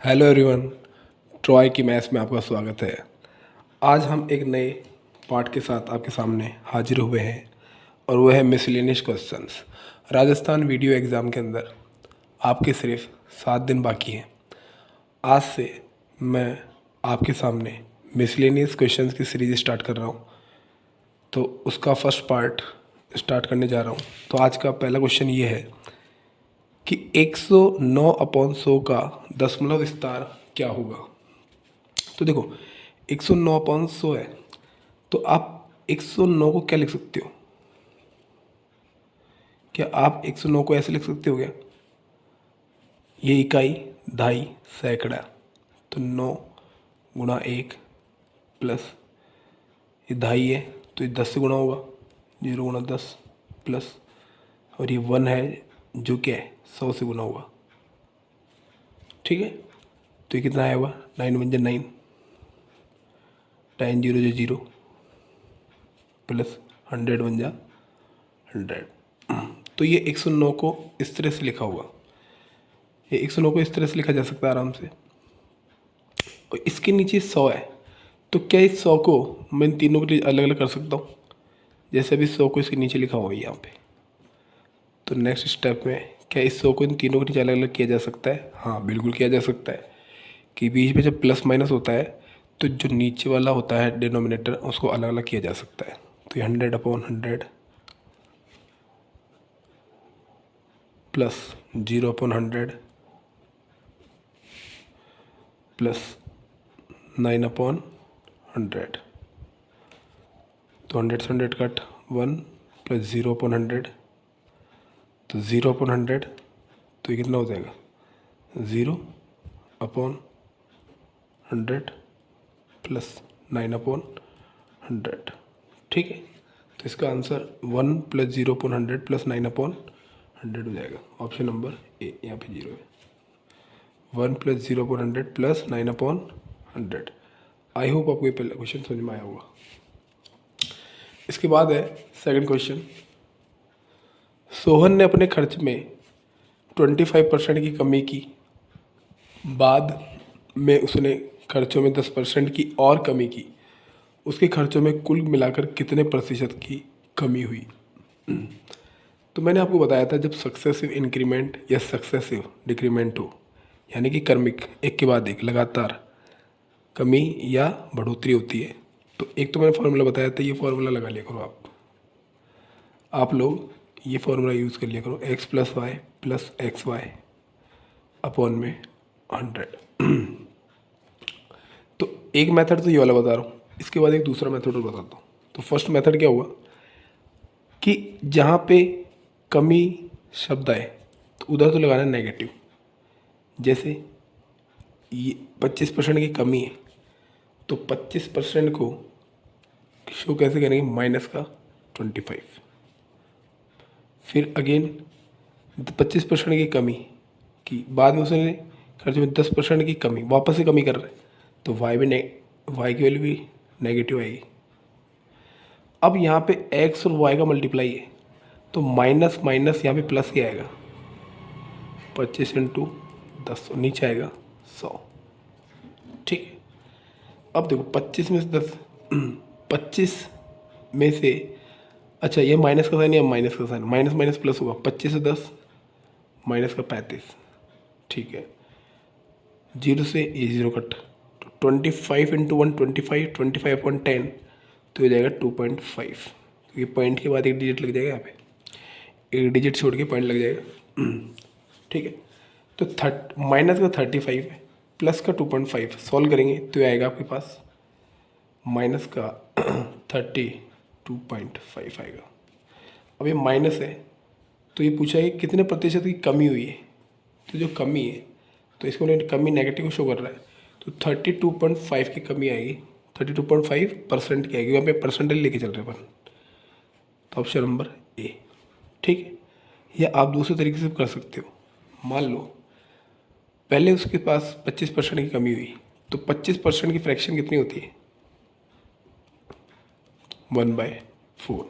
Hello everyone, Troy की maths में आपका स्वागत है। आज हम एक नए पार्ट के साथ आपके सामने हाजिर हुए हैं और वह है miscellaneous questions. Rajasthan video exam के अंदर आपके सिर्फ 7 दिन बाकी हैं। आज से मैं आपके सामने मिसलेनियस क्वेश्चंस की सीरीज़ स्टार्ट कर रहा हूँ, तो उसका फर्स्ट पार्ट स्टार्ट करने जा रहा हूँ। तो आज का पहला क्वेश्चन ये है कि 109/100 का दशमलव विस्तार क्या होगा। तो देखो, 109/100 है, तो आप 109 को क्या लिख सकते हो? क्या आप 109 को ऐसे लिख सकते हो क्या? ये इकाई, दहाई, सैकड़ा, तो 9 गुणा 1 प्लस ये दहाई है तो ये 10 से गुणा होगा, 0 गुणा 10 प्लस, और ये 1 है जो क्या है 100 से गुणा होगा। ठीक है, तो ये कितना आएगा? 9 × 9, 10 0 जो 0 प्लस 100 बन जा 100। तो ये 109 को इस तरह से लिखा हुआ, ये 109 को इस तरह से लिखा जा सकता है आराम से। और इसके नीचे 100 है, तो क्या इस 100 को मैं इन तीनों के लिए अलग अलग कर सकता हूँ? जैसे अभी 100 को इसके नीचे लिखा हुआ है यहाँ पे, तो नेक्स्ट स्टेप में क्या इस 100 को इन तीनों के नीचे अलग अलग किया जा सकता है? हाँ, बिल्कुल किया जा सकता है। कि बीच में जब प्लस माइनस होता है तो जो नीचे वाला होता है डिनोमिनेटर, उसको अलग अलग किया जा सकता है। तो ये 100/100 प्लस 0/100 प्लस 9/100, तो 100 से 100 कट 1 प्लस 0/100, तो 0/100, तो ये कितना हो जाएगा? 0/100 प्लस 9/100। ठीक है, तो इसका आंसर 1 प्लस 0/100 प्लस 9/100 हो जाएगा। ऑप्शन नंबर ए, यहाँ पे 0 है। 1 प्लस 0/100 प्लस 9/100। आई होप आपको ये पहला क्वेश्चन समझ में आया होगा। इसके बाद है सेकंड क्वेश्चन। सोहन ने अपने खर्च में 25% की कमी की, बाद में उसने खर्चों में 10% की और कमी की। उसके खर्चों में कुल मिलाकर कितने प्रतिशत की कमी हुई? तो मैंने आपको बताया था, जब सक्सेसिव इंक्रीमेंट या सक्सेसिव डिक्रीमेंट हो, यानी कि क्रमिक एक के बाद एक लगातार कमी या बढ़ोतरी होती है, तो एक तो मैंने फार्मूला बताया था, ये फार्मूला लगा लिया करो आप लोग ये फार्मूला यूज़ कर लिया करो, x plus y plus x y upon में 100। तो एक मेथड तो ये वाला बता रहा हूँ, इसके बाद एक दूसरा मेथड और बताता हूँ। तो फर्स्ट मेथड क्या हुआ कि जहाँ पे कमी शब्द आए तो उधर तो लगाना नेगेटिव। जैसे ये 25% की कमी है, तो 25% को शो कैसे करेंगे? माइनस का 25। फिर अगेन 25% की कमी की, बाद में उसने खर्च में 10% की कमी, वापस से कमी कर रहे हैं, तो वाई की वैल्यू भी नेगेटिव आएगी। अब यहाँ पे एक्स और वाई का मल्टीप्लाई है, तो माइनस माइनस यहाँ पे प्लस ही आएगा, 25 × 10, नीचे आएगा 100। ठीक है, अब देखो 25 में से 10, 25 में से, अच्छा ये माइनस का साइन है, माइनस का साइन, माइनस माइनस प्लस होगा, 25 से 10 माइनस का 35। ठीक है, 0 से ये 0 कट, तो 25 × 1 25, 25/10, तो ये जाएगा 2.5। तो ये पॉइंट के बाद एक डिजिट लग जाएगा, यहाँ पे एक डिजिट छोड़ के पॉइंट लग जाएगा। ठीक है, तो माइनस का 35 है, प्लस का 2.5, सॉल्व करेंगे तो ये आएगा आपके पास माइनस का 32.5 आएगा। अब ये माइनस है, तो ये पूछा है कितने प्रतिशत की कमी हुई है, तो जो कमी है, तो इसको कमी नेगेटिव को शो कर रहा है, तो 32.5 की कमी आएगी, 32.5% की आएगी, यहाँ पे परसेंटेज लेके चल रहे हैं अपन, तो ऑप्शन नंबर ए। ठीक है, या आप दूसरे तरीके से कर सकते हो। मान लो पहले उसके पास 25% की कमी हुई, तो 25% की फ्रैक्शन कितनी होती है? 1/4।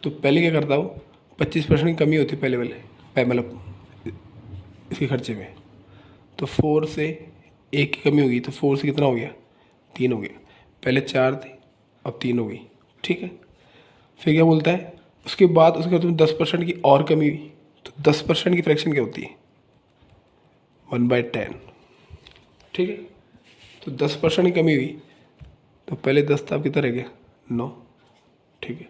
तो पहले क्या करता हूँ, 25% की कमी होती है पहले वाले मतलब इसके खर्चे में, तो 4 से 1 की कमी होगी, तो 4 से कितना हो गया, 3 हो गया। पहले 4 थी, अब 3 हो गई, ठीक है। फिर क्या बोलता है, उसके बाद उसके तुम 10% की और कमी हुई, तो 10% की फ्रैक्शन क्या होती है, 1/10, ठीक है। तो 10% की कमी हुई, तो पहले 10 था, अब कितना रह गया, 9, ठीक है।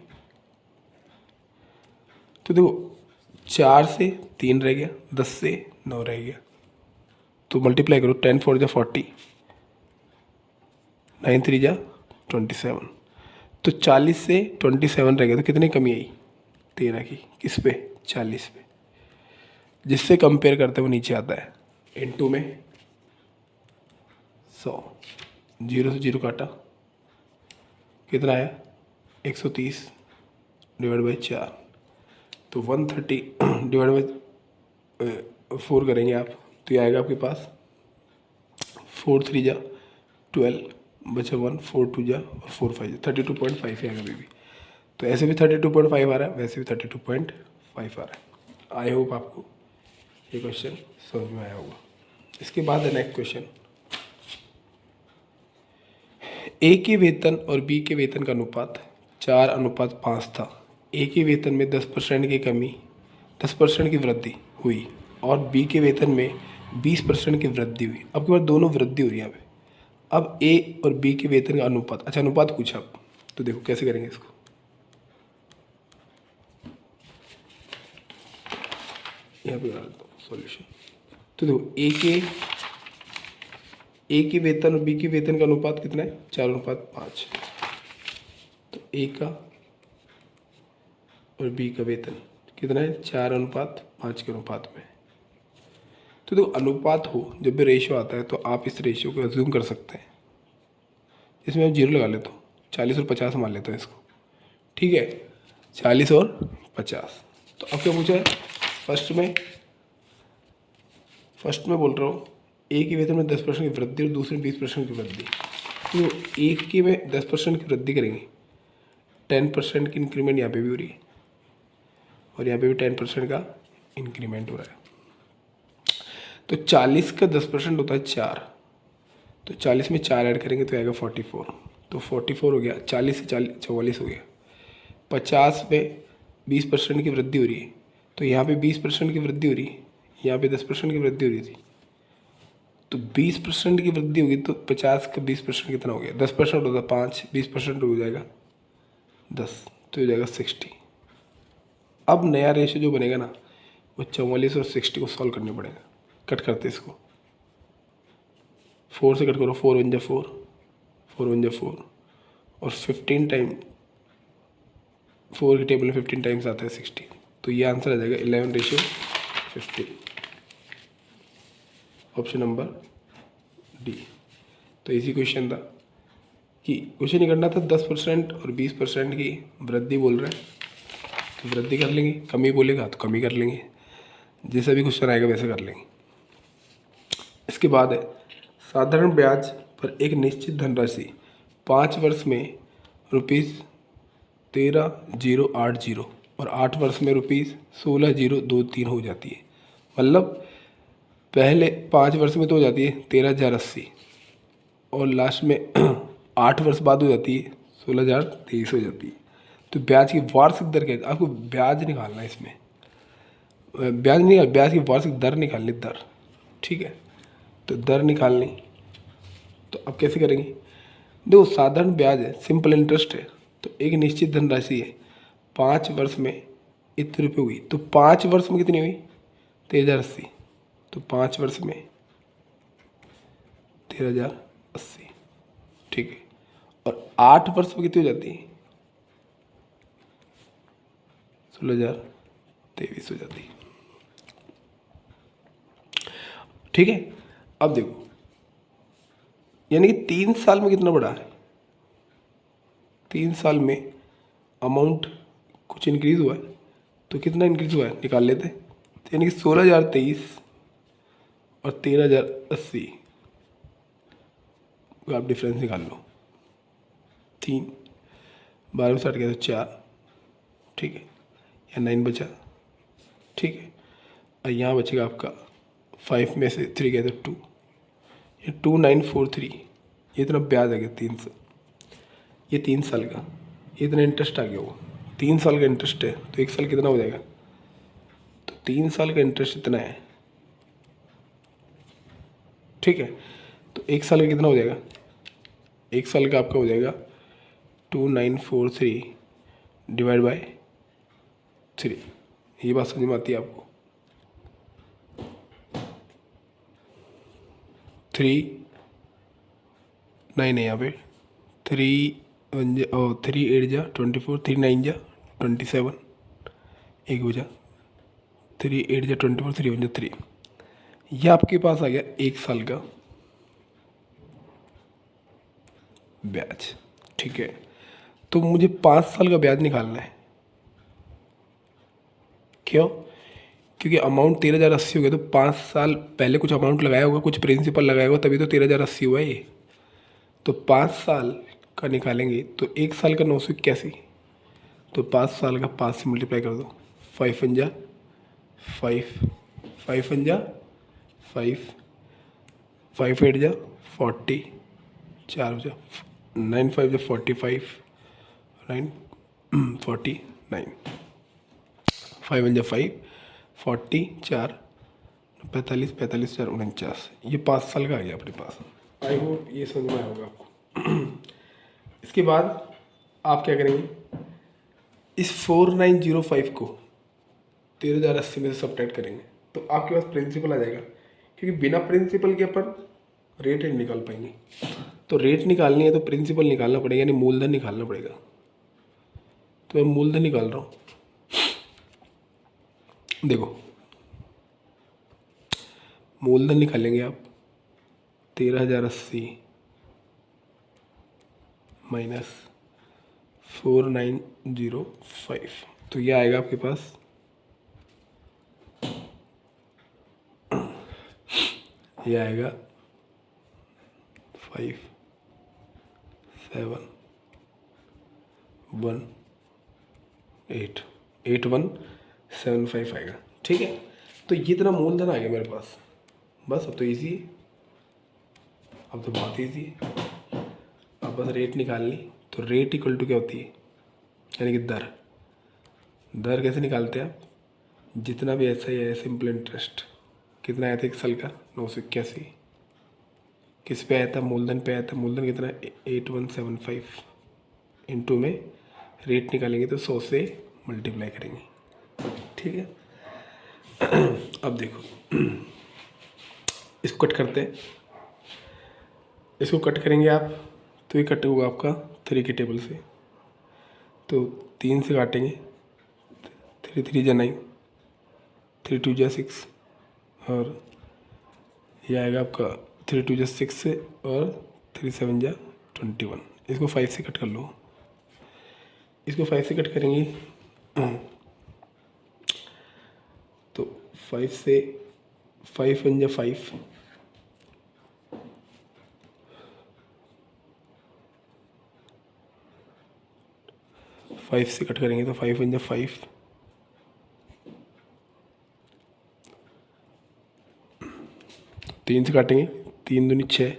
तो देखो 4 से 3 रह गया, 10 से 9 रह गया, तो मल्टीप्लाई करो, 10 4 जा 40, 9 3 जा 27, तो 40 से 27 रह गया, तो कितनी कमी आई, 13 की, किस पे, 40 पे। जिससे कंपेयर करते हुए नीचे आता है, इनटू में 100, 0 से 0 काटा, कितना आया, 130 डिवाइड बाई 4, तो 130 डिवाइड बाई 4 करेंगे आप, तो ये आएगा आपके पास 4 3 जा 12, बचा 1, 4 2 जा और 4 5 जा, 32.5 आएगा अभी भी। तो ऐसे भी 32.5 आ रहा है, वैसे भी 32.5 आ रहा है। आई होप आपको ये क्वेश्चन समझ में आया होगा। इसके बाद है नेक्स्ट क्वेश्चन, ए के वेतन और बी के वेतन का अनुपात 4:5 था। ए के वेतन में 10% की कमी, 10% की वृद्धि हुई और बी के वेतन में 20% की वृद्धि हुई। अब के बाद दोनों वृद्धि हो रही है यहाँ पे। अब ए और बी के वेतन का अनुपात, अच्छा अनुपात पूछा अब, तो देखो कैसे करेंगे इसको। यहाँ पे डालता हूँ सॉल्यूशन। तो देखो ए के वेतन और बी के वेतन का अनुपात कितना है, 4:5। तो ए का और बी का वेतन कितना है, 4:5 के अनुपात में। तो देखो अनुपात हो, जब भी रेशियो आता है तो आप इस रेशियो को अज्यूम कर सकते हैं। इसमें हम 0 लगा लेता हूँ, 40 और 50 मान लेता हूँ इसको, ठीक है, 40 और 50। तो अब क्या पूछा है, फर्स्ट में बोल रहा हूँ ए के वेतन में 10% की वृद्धि और दूसरे में 20% की वृद्धि। तो एक के में 10% की वृद्धि करेंगे, 10% की इंक्रीमेंट यहाँ पे भी हो रही है और यहाँ पे भी 10% का इंक्रीमेंट हो रहा है। तो 40 का 10% होता है 4, तो 40 में 4 ऐड करेंगे तो आएगा 44, तो 44 हो गया, 40 से 44 हो गया। 50 में 20% की वृद्धि हो रही है, तो यहाँ पे 20% की वृद्धि हो रही है, यहाँ पे 10% की वृद्धि हो रही थी। तो 20% की वृद्धि होगी तो 50 का 20% कितना हो गया, 10% होता है 5, 20% हो जाएगा 10, तो हो जाएगा 60। अब नया रेशो जो बनेगा ना, वो 44 और 60 को सॉल्व करने पड़ेगा। कट करते इसको, 4 से कट करो, 4 1 जा 4, 4 1 जा 4 और 15 टाइम 4 के टेबल में 15 टाइम्स आता है 60, तो ये आंसर आ जाएगा 11:50, ऑप्शन नंबर डी। तो इसी क्वेश्चन था कि क्वेश्चन ही करना था, 10% और 20% की वृद्धि बोल रहे हैं तो वृद्धि कर लेंगे, कमी बोलेगा तो कमी कर लेंगे, जैसा भी क्वेश्चन आएगा वैसे कर लेंगे। इसके बाद है साधारण ब्याज पर एक निश्चित धनराशि 5 वर्ष में ₹13,080 और 8 वर्ष में ₹16,023 हो जाती है। मतलब पहले 5 वर्ष में तो हो जाती है 13,080 और लास्ट में 8 वर्ष बाद हो जाती है 16,023 हो जाती है। तो ब्याज की वार्षिक दर क्या है, आपको ब्याज निकालना है इसमें, ब्याज नहीं, ब्याज की वार्षिक दर निकालनी, दर, ठीक है। तो दर निकालनी, तो अब कैसे करेंगे, देखो साधारण ब्याज है, सिंपल इंटरेस्ट है, तो एक निश्चित धनराशि है, 5 वर्ष में इतने रुपये हुई, तो 5 वर्ष में कितनी हुई, 13,080, तो 5 वर्ष में 13,080, ठीक है। और 8 वर्ष में कितनी हो जाती है, 16,023 हो जाती है, ठीक है। अब देखो यानी कि 3 साल में कितना बढ़ा है, 3 साल में अमाउंट कुछ इंक्रीज हुआ है, तो कितना इंक्रीज हुआ है निकाल लेते हैं। तो यानी कि 16,023 और 13,080 आप डिफरेंस निकाल लो, 3 12 में 60 गया तो 4, ठीक है, या 9 बचा, ठीक है। और यहाँ बचेगा आपका 5 में से 3 गए तो 2, ये 2943, ये इतना ब्याज आ गया 300, ये 3 साल का, ये इतना इंटरेस्ट आ गया। वो 3 साल का इंटरेस्ट है तो 1 साल कितना हो जाएगा, तो 3 साल का इंटरेस्ट इतना है, ठीक है। तो 1 साल का कितना हो जाएगा, 1 साल का आपका हो जाएगा 2943 डिवाइड बाय 3। ये बात समझ में आती है आपको? 3 9 है यहाँ पे, 3 8 जा 24, 3 9 जा 27, एक बजा 3 8 जा 24, 3 1 जा 3। यह आपके पास आ गया 1 साल का ब्याज, ठीक है। तो मुझे 5 साल का ब्याज निकालना है, क्यों? क्योंकि अमाउंट 13,080 हो गया, तो 5 साल पहले कुछ अमाउंट लगाया होगा, कुछ प्रिंसिपल लगाया होगा, तभी तो 13,080 हुआ है ये। तो 5 साल का निकालेंगे तो 1 साल का 981, तो 5 साल का 5 से मल्टीप्लाई कर दो, 5 1 जा 5, 5 1 जा 5, 5 8 जा 40, 4 जा 9 5 जा 45, 9 49, 5 1 जा 5, 40 4 45 45 4 49, ये 5 साल का आ गया अपने पास। आई होप ये समझ में आया होगा आपको। इसके बाद आप क्या करेंगे, इस 4905 को 13,080 में से सब्ट्रैक्ट करेंगे तो आपके पास प्रिंसिपल आ जाएगा, क्योंकि बिना प्रिंसिपल के अपन रेट नहीं निकाल पाएंगे। तो रेट निकालनी है तो प्रिंसिपल निकालना पड़ेगा, यानी मूलधन निकालना पड़ेगा। तो मैं मूलधन निकाल रहा हूँ, देखो मूलधन निकालेंगे आप 13,080 माइनस 4905, तो ये आएगा आपके पास ये आएगा 5 7 1 8 8175 आएगा, ठीक है। तो ये इतना मूलधन आ गया मेरे पास, बस अब तो इजी है, अब तो बहुत इजी है। अब बस रेट निकालनी, तो रेट इक्वल टू क्या होती है, यानी कि दर। दर कैसे निकालते हैं आप, जितना भी ऐसा ही है सिंपल इंटरेस्ट, कितना आया था 1 साल का 981, किस पे आया था, मूलधन पे आया था। मूलधन कितना 8175, इंटू में रेट निकालेंगे तो 100 से मल्टीप्लाई करेंगे, ठीक है। अब देखो इसको कट करते हैं, इसको कट करेंगे आप तो ये कट होगा आपका 3 के टेबल से, तो 3 से काटेंगे, 3 3 जा 9, 3 2 जा 6, और ये आएगा आपका 3 2 जा 6 से, और 3 7 जा 21। इसको 5 से कट कर लो, इसको 5 से कट करेंगे तो 5 से 5 1 जा 5, 5 से कट करेंगे तो 5 1 जा 5, 3 से काटेंगे, 3 दूनी 6,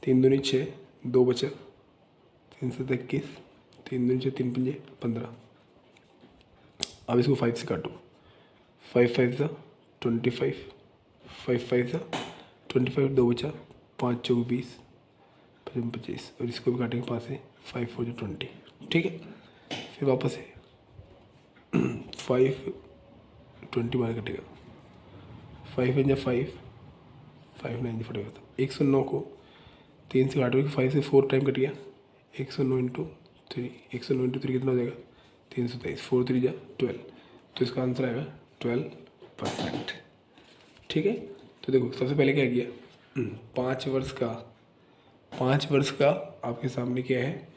3 दूनी 6, 2 बचा, 3 से 21, 3 दूनी 6, 3 पंजे 15। अब इसको 5 से काटो, 5 5 जा 25, 5 5 जा 25, 2 बचा, 5 चौक 20, 5 25, और इसको भी काटेंगे 5 से, 5 4 जा 20, ठीक है। फिर वापस से 5 20 बार कटेगा, 5 1 जा 5, 5 9 जा 45, 109 को 3 से काटोगे, 5 से 4 टाइम कट गया, 109 इंटू 3, 109 इंटू 3 कितना हो जाएगा 323, 4 3 जा 12, तो इसका आंसर आएगा 12%, ठीक है। तो देखो सबसे पहले क्या किया, 5 वर्ष का आपके सामने क्या है,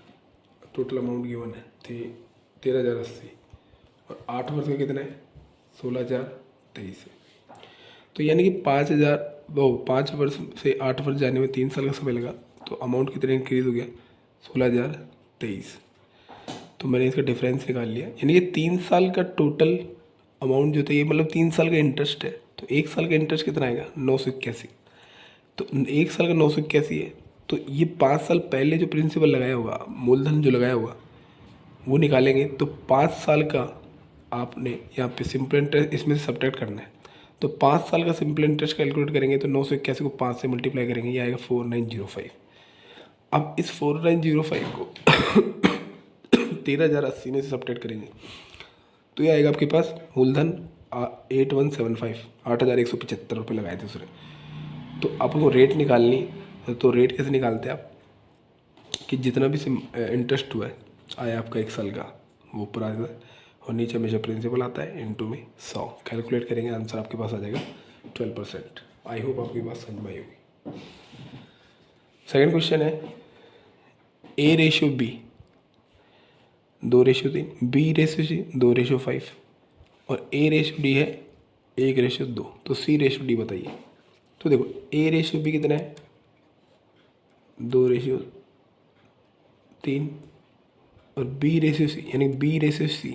टोटल अमाउंट गिवन है 13,080, और 8 वर्ष का कितना है 16,023 है। तो यानी कि 5 वर्ष से 8 वर्ष जाने में 3 साल का समय लगा, तो अमाउंट कितना इंक्रीज हो गया 16,023। तो मैंने इसका डिफरेंस निकाल लिया, यानी कि 3 साल का टोटल अमाउंट जो था ये मतलब 3 साल का इंटरेस्ट है, तो 1 साल का इंटरेस्ट कितना आएगा 981। तो 1 साल का 981 है, तो ये 5 साल पहले जो प्रिंसिपल लगाया होगा, मूलधन जो लगाया होगा वो निकालेंगे। तो 5 साल का आपने यहाँ पे सिंपल इंटरेस्ट इसमें से सब्ट्रैक्ट करना है। तो 5 साल का सिंपल इंटरेस्ट कैलकुलेट करेंगे तो 981 को 5 से मल्टीप्लाई करेंगे, ये आएगा 4905। अब इस 4905 को 13,080 में से सब्ट्रैक्ट करेंगे तो ये आएगा आपके पास मूलधन 8175, 8,175 रुपये लगाए थे उसने। तो आपको रेट निकालनी, तो रेट कैसे निकालते हैं आप कि जितना भी इंटरेस्ट हुआ है आया आपका 1 साल का वो ऊपर आ जाता है और नीचे हमेशा प्रिंसिपल आता है इनटू में 100। कैलकुलेट करेंगे आंसर आपके पास आ जाएगा 12%। आई होप आपकी बात समझ में आई होगी। सेकेंड क्वेश्चन है A/B 2/3, B/C 2/5 और A/D है 1/2। तो C/D बताइए। तो देखो A/B कितना है 2/3 और B/C यानी B/C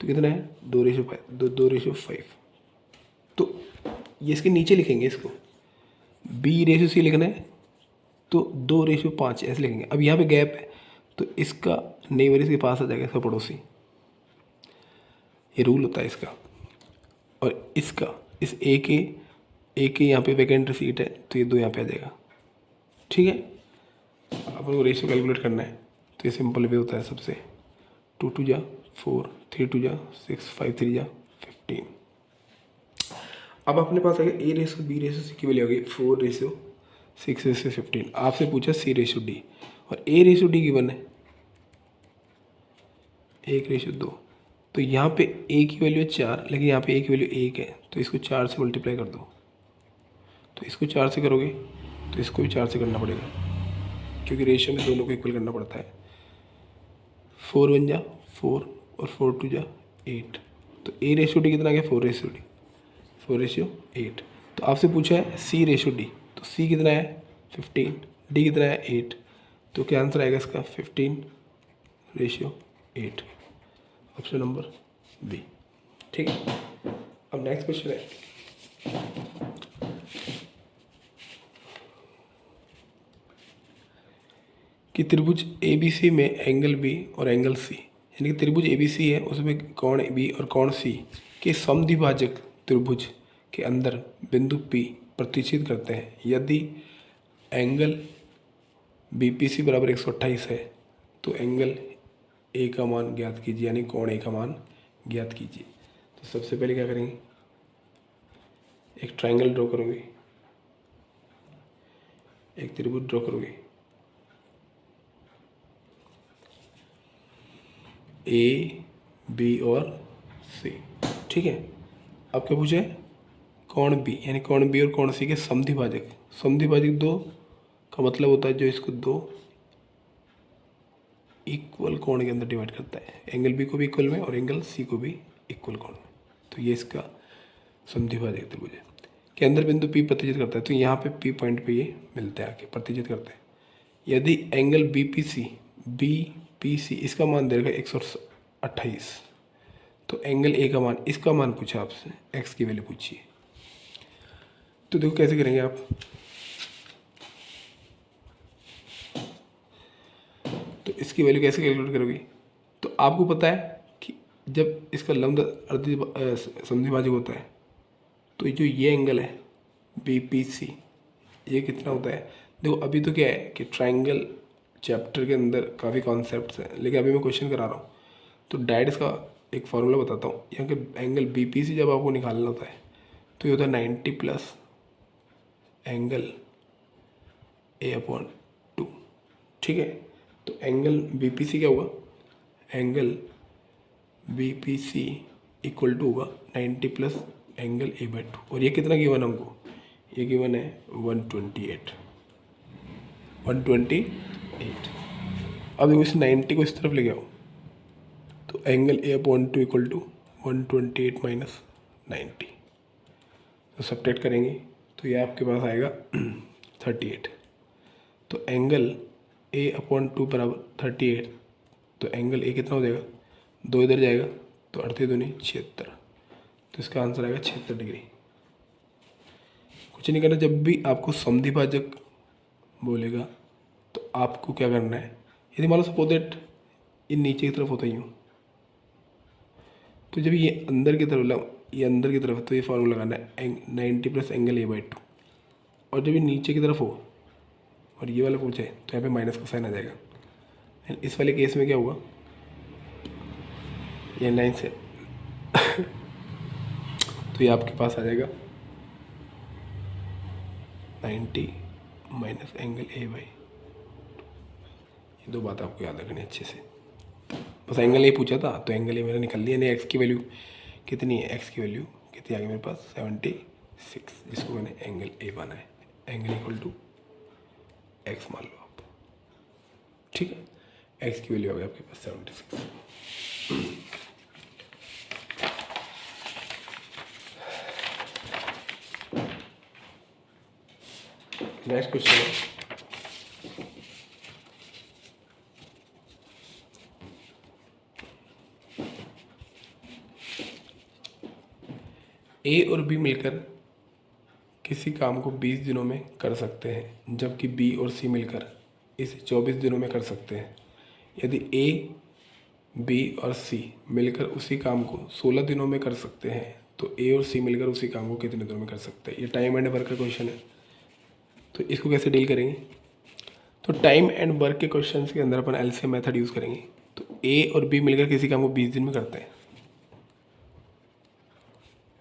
तो कितना है 2/5। तो ये इसके नीचे लिखेंगे, इसको B/C लिखना है तो 2/5 ऐसे लिखेंगे। अब यहाँ पे गैप है तो इसका नेबर इसके पास आ जाएगा, इसका पड़ोसी, ये रूल होता है इसका। और इसका इस ए के यहाँ पे वैकेंट सीट है तो ये 2 यहाँ पे आ जाएगा। ठीक है, अपन को रेशियो कैलकुलेट करना है तो ये सिंपल वे होता है सबसे 2 2 जा 4, 3 2 जा 6, 5 3 जा 15। अब अपने पास आ गया A/B/C की वैल्यू आ गई 4/6/15। आपसे पूछा C/D और A/D गिवन है 1/2। तो यहाँ पे A की वैल्यू 4, लेकिन यहाँ पे A की वैल्यू 1 है तो इसको 4 से मल्टीप्लाई कर दो। तो इसको 4 से करोगे तो इसको भी 4 से करना पड़ेगा क्योंकि रेशियो में दोनों को इक्वल करना पड़ता है। 4 1 जा 4 और 4 2 जा 8। तो A/D कितना आ गया 4/8। तो आपसे पूछा है C/D, तो C कितना है 15, D कितना है 8। तो क्या आंसर आएगा इसका 15/8, ऑप्शन नंबर बी। ठीक है, अब नेक्स्ट क्वेश्चन है कि त्रिभुज ABC में एंगल B और एंगल C, यानी कि त्रिभुज ABC है उसमें कोण B और कोण C के समद्विभाजक त्रिभुज के अंदर बिंदु P प्रतिच्छेद करते हैं। यदि एंगल BPC बराबर 128 है तो एंगल A का मान ज्ञात कीजिए, यानी कोण A का मान ज्ञात कीजिए। तो सबसे पहले क्या करेंगे, एक ट्रायंगल ड्रॉ करोगे, एक त्रिभुज ड्रॉ करोगे, A B और C। ठीक है, अब क्या पूछे कोण B, यानी कोण B और कोण C के समद्विभाजक। समद्विभाजक 2 का मतलब होता है जो इसको 2 इक्वल कोण के अंदर डिवाइड करता है, एंगल B को भी इक्वल में और एंगल C को भी इक्वल कोण में। तो ये इसका समद्विभाजक त्रिभुज है के अंदर बिंदु P प्रतिच्छेद करता है। तो यहाँ पे P पॉइंट पे ये मिलते हैं, आके प्रतिच्छेद करते हैं। यदि एंगल BPC इसका मान दे रखा 128, तो एंगल A का मान, इसका मान पूछा आपसे, x की वैल्यू पूछिए। तो देखो कैसे करेंगे आप, तो इसकी वैल्यू कैसे कैलकुलेट करोगे। तो आपको पता है कि जब इसका लंब समद्विभाजक होता है तो जो ये एंगल है BPC ये कितना होता है। देखो अभी तो क्या है कि ट्रायंगल चैप्टर के अंदर काफ़ी कॉन्सेप्ट्स हैं, लेकिन अभी मैं क्वेश्चन करा रहा हूँ तो डायरेक्ट इसका एक फार्मूला बताता हूँ। यहाँ के एंगल BPC जब आपको निकालना होता है तो ये होता है 90 प्लस एंगल A/2। ठीक है, तो एंगल BPC क्या होगा, एंगल BPC इक्वल टू होगा 90 प्लस एंगल A/2। और ये कितना गिवन हमको, ये गिवन है 128। अब देखो इस 90 को इस तरफ ले आओ तो angle A/2 equal to 128 minus 90। तो सब्ट्रैक्ट करेंगे तो ये आपके पास आएगा 38। तो एंगल A/2 बराबर 38, तो एंगल A कितना हो जाएगा, 2 इधर जाएगा तो 38 दूनी 76। तो इसका आंसर आएगा 76 डिग्री। कुछ नहीं करना। जब भी आपको समद्विभाजक बोलेगा तो आपको क्या करना है, यदि मान लो सपोज दैट ये नीचे की तरफ होता ही हूँ, तो जब ये अंदर की तरफ, ये अंदर की तरफ है तो ये फॉर्मूला लगाना है 90 प्लस एंगल A/2। और जब ये नीचे की तरफ हो और ये वाला पूछे तो यहाँ पे माइनस का साइन आ जाएगा। एंड इस वाले केस में क्या होगा, ये 9 से तो ये आपके पास आ जाएगा 90 माइनस एंगल A/2। ये दो बात आपको याद रखनी अच्छे से। बस एंगल ए पूछा था तो एंगल ए मेरा निकल लिया। नहीं, एक्स की वैल्यू कितनी है, एक्स की वैल्यू कितनी आ गई मेरे पास 76, जिसको मैंने एंगल ए माना है। एंगल इक्वल टू एक्स मान लो आप, ठीक है। एक्स की वैल्यू आ गई आपके पास 76। नेक्स्ट क्वेश्चन है ए और बी मिलकर किसी काम को 20 दिनों में कर सकते हैं, जबकि बी और सी मिलकर इसे 24 दिनों में कर सकते हैं। यदि ए, बी और सी मिलकर उसी काम को 16 दिनों में कर सकते हैं तो ए और सी मिलकर उसी काम को कितने दिनों में कर सकते हैं। ये टाइम एंड वर्क का क्वेश्चन है, तो इसको कैसे डील करेंगे। तो टाइम एंड वर्क के क्वेश्चन के अंदर अपन एलसीएम मेथड यूज़ करेंगे। तो ए और बी मिलकर किसी काम को 20 दिन में करते हैं,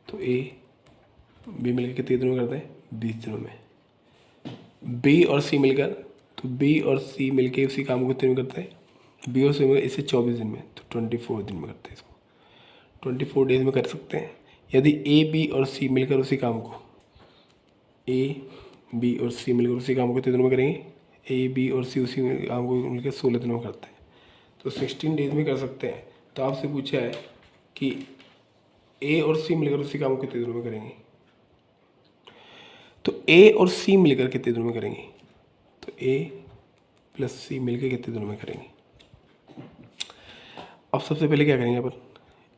तो ए बी मिलकर कितने दिनों में करते हैं 20 दिनों में। बी और सी मिलकर, तो बी और सी मिलकर उसी काम को कितने में करते हैं, बी और सी मिलकर इसे 24 दिन में, तो 24 दिन में करते हैं इसको, 24 डेज में कर सकते हैं। यदि ए, बी और सी मिलकर उसी काम को, ए, बी और सी मिलकर उसी काम को कितने दिनों में करेंगे, ए, बी और सी उसी काम को मिलकर 16 दिनों में करते हैं, तो 16 डेज में कर सकते हैं। तो आपसे पूछा है कि ए और सी मिलकर उसी काम को कितने दिनों में करेंगे, तो ए और सी मिलकर कितने दिनों में करेंगे, तो ए प्लस सी मिलकर कितने दिनों में करेंगे। अब सबसे पहले क्या करेंगे अपन,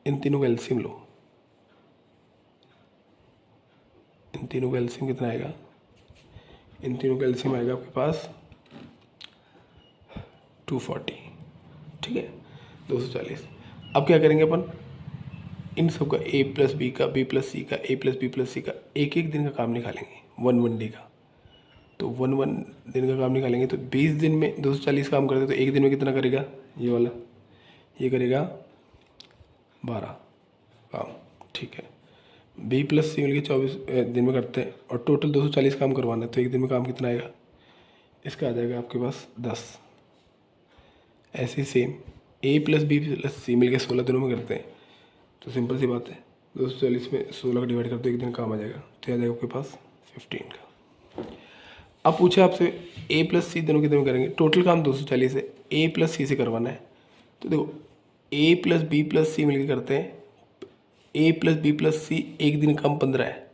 इन तीनों का एलसीएम लो। इन तीनों का एलसीएम कितना आएगा, इन तीनों का एलसीएम आएगा आपके पास 240, ठीक है, 240। अब क्या करेंगे अपन, इन सब का ए प्लस बी का, बी प्लस सी का, ए प्लस बी प्लस सी का एक एक दिन का काम निकालेंगे, वन डे का। तो वन दिन का काम निकालेंगे तो 20 दिन में 240 काम करते तो एक दिन में कितना करेगा, ये वाला ये करेगा 12 काम, ठीक है। बी प्लस सी मिलकर 24 दिन में करते हैं और टोटल 240 काम करवाना है, तो एक दिन में काम कितना आएगा, इसका आ जाएगा आपके पास 10। ऐसे ही सेम ए प्लस बी प्लस सी मिलकर 16 दिनों में करते हैं, तो सिंपल सी बात है 240 में 16 का डिवाइड कर दो, एक दिन काम आ जाएगा, तो आ जाएगा आपके पास 15 का। अब पूछे आपसे ए प्लस सी दोनों कितने में करेंगे, टोटल काम 240 है, ए प्लस सी से करवाना है। तो देखो ए प्लस बी प्लस सी मिलकर करते हैं, ए प्लस बी प्लस सी एक दिन काम 15 है,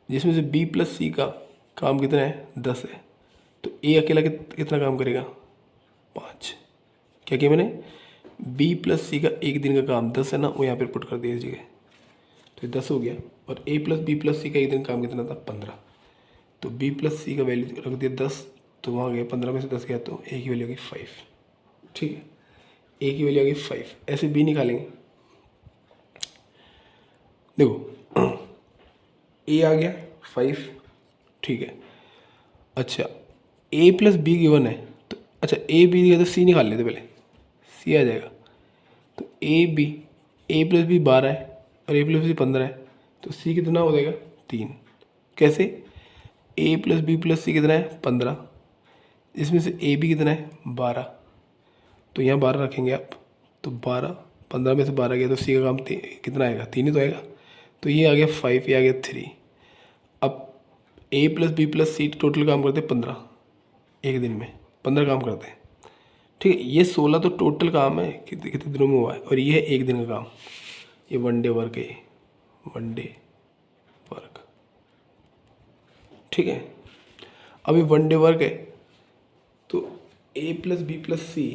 जिसमें से बी प्लस सी का काम कितना है 10 है, तो ए अकेला कितना काम करेगा 5। क्या किया मैंने, बी प्लस सी का एक दिन का काम 10 है ना, वो यहाँ पर पुट कर दिया इस जगह, तो 10 हो गया। और ए प्लस बी प्लस सी का एक दिन काम कितना था 15, तो बी प्लस सी का वैल्यू रख दिया 10, तो वहाँ गया 15 में से 10 गया तो ए की वैल्यू आ गई 5, ठीक है, ए की वैल्यू आ गई 5। ऐसे बी निकालेंगे, देखो ए आ गया 5, ठीक है। अच्छा ए प्लस बी गिवन है, तो अच्छा ए बी दिया तो सी निकाल लेते पहले, सी आ जाएगा। तो ए प्लस बी 12 है और ए प्लस बी 15 है, तो सी कितना हो जाएगा 3। कैसे, ए प्लस बी प्लस सी कितना है 15, इसमें से ए बी कितना है 12, तो यहाँ 12 रखेंगे आप, तो 15 में से 12 गया तो सी का काम कितना आएगा 3 ही तो आएगा, तो ये आ गया 5, ये आ गया 3। अब ए प्लस बी प्लस सी टोटल काम करते हैं 15, एक दिन में 15 काम करते हैं, ठीक है। ये 16 तो टोटल काम है कितने दिनों में हुआ है, और ये है एक दिन का काम, ये वन डे वर्क है, वन डे वर्क, ठीक है। अभी वन डे वर्क है तो ए प्लस बी प्लस सी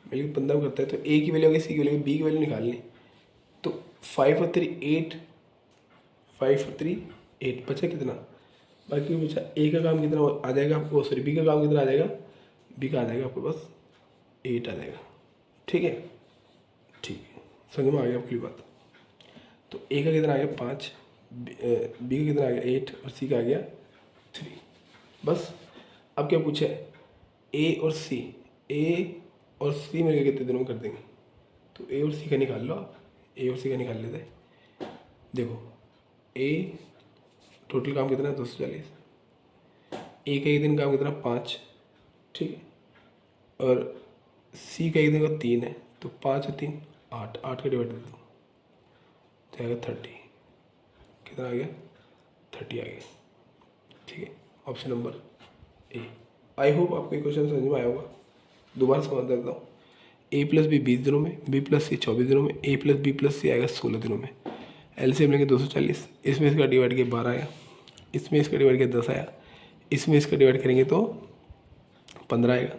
मिलकर 15 करता है, तो ए की वैल्यू होगी, सी की वैल्यू, बी की वैल्यू निकालनी, तो 5 और 3 8, 5 और 3 8, बचा कितना बाकी पूछा ए का काम कितना आ जाएगा आपको, सॉरी बी का काम कितना आ जाएगा, बी का आ जाएगा आपको बस 8 आ जाएगा। ठीक है, ठीक है, समझ में आ गया आपकी बात। तो ए का कितना आ गया 5, बी का कितना आ गया 8 और सी का आ गया 3। बस अब क्या पूछा है, ए और सी मिलकर कितने दिनों में कर देंगे, तो ए और सी का निकाल लो आप, ए और सी का निकाल लेते हैं। देखो ए टोटल काम कितना है 240, ए का एक दिन काम कितना 5, ठीक है, और सी का एक दिन का 3 है, तो 5 और 3 8, 8 का डिवाइड कर दो तो आएगा 30। कितना आ गया 30 आ गया। ठीक है, option number A. I hope आपको ये क्वेश्चन समझ में आया होगा। दोबारा समझ देता हूँ, ए प्लस बी 20 दिनों में, बी प्लस सी 24 दिनों में, ए प्लस बी प्लस सी आएगा 16 दिनों में। एलसीएम लेंगे 240, इसमें इसका डिवाइड किया 12 आया, इसमें इसका डिवाइड किया 10 आया, इसमें इसका डिवाइड करेंगे तो 15 आएगा।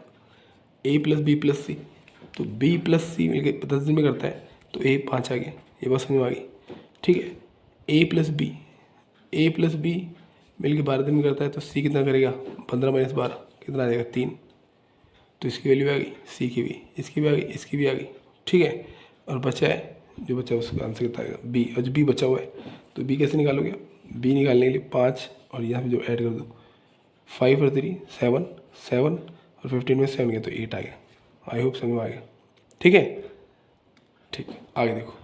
ए प्लस बी प्लस सी, तो बी प्लस सी मिलकर 10 दिन में करता है, तो ए 5 आ गया। ये बात समझ में आ गई। ठीक है, ए प्लस बी मिलकर 12 दिन में करता है, तो सी कितना करेगा 15 - 12 कितना आ जाएगा 3। तो इसकी वैल्यू आ गई, सी की भी, इसकी भी आ गई, इसकी भी आ गई। ठीक है, और बचा है, जो बचा है उसका आंसर कितना आएगा बी। और जो बी बचा हुआ है तो बी कैसे निकालोगे, बी निकालने के लिए 5 और यहाँ पे जो ऐड कर दो 5 और 3 7, 7 और 15 में 7 गया तो 8 आ गया। आई होप समझ में आ गया। ठीक है, ठीक है, आगे देखो।